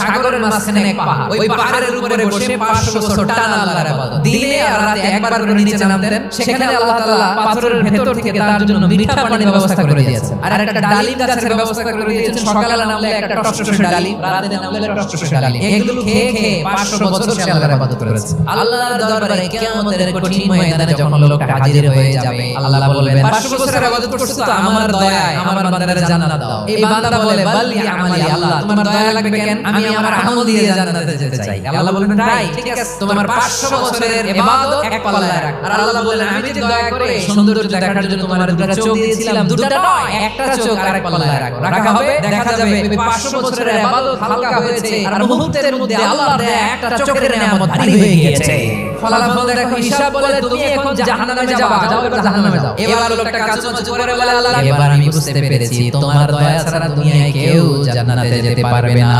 সাগরের মাঝখানে এক পাহাড়, ওই পাহাড়ের উপরে বসে 500 বছর টানা আল্লাহর ইবাদত, দিনে আর রাতে একবার করে নিচে নামতেন। সেখানে আল্লাহ তাআলা পাথরের ভেতর থেকে তার জন্য মিঠা পানির ব্যবস্থা করে দিয়েছেন, আর একটা ডালিম গাছের ব্যবস্থা করে দিয়েছেন। সকালে নামলে একটা টসটসে ডালিম, রাতে নামলে টসটসে ডালিম। এগুলো খেয়ে খেয়ে 500 বছর সে আল্লাহর ইবাদত করেছে। আল্লাহর দরবারে কিয়ামতের কঠিন ময়দানে যখন লোকটা হাজির হয়ে যাবে, আল্লাহ বলবেন 500 বছরের ইবাদত করছো তো আমার দয়ায় আমার বান্দারে জান্নাত দাও। এই বান্দা বলে বাল্লি আমালি, আল্লাহ তোমার দয়া লাগবে কেন? আমি আমার আমল দিয়ে জান্নাতে যেতে চাই। আল্লাহ বলবেন তাই, ঠিক আছে, তোমার 500 বছরের ইবাদত এক পাল্লায় রাখ। আর আল্লাহ বললেন আমি যে দয়া করে সৌন্দর্য দেখার জন্য তোমার দুটো চোখ দিয়েছিলাম, দুটো নয়, একটা চোখ আরেক পাল্লায় রাখা হবে। দেখা যাবে 500 বছরের ইবাদত হালকা হয়েছে, আর মুহূর্তের মধ্যে আল্লাহর দেয়া একটা চোখের নিয়ামত ভারী হয়ে গিয়েছে। ফলাফল দেখো, হিসাব বলে তুমি এখন জাহান্নামে যাও, এবার জাহান্নামে যাও। এবার লোকটা কাচুমাচু করে বলে আল্লাহ এবার আমি বুঝতে পেরেছি তোমার দয়া ছাড়া দুনিয়ায় কেউ জান্নাতে যেতে পারবে না।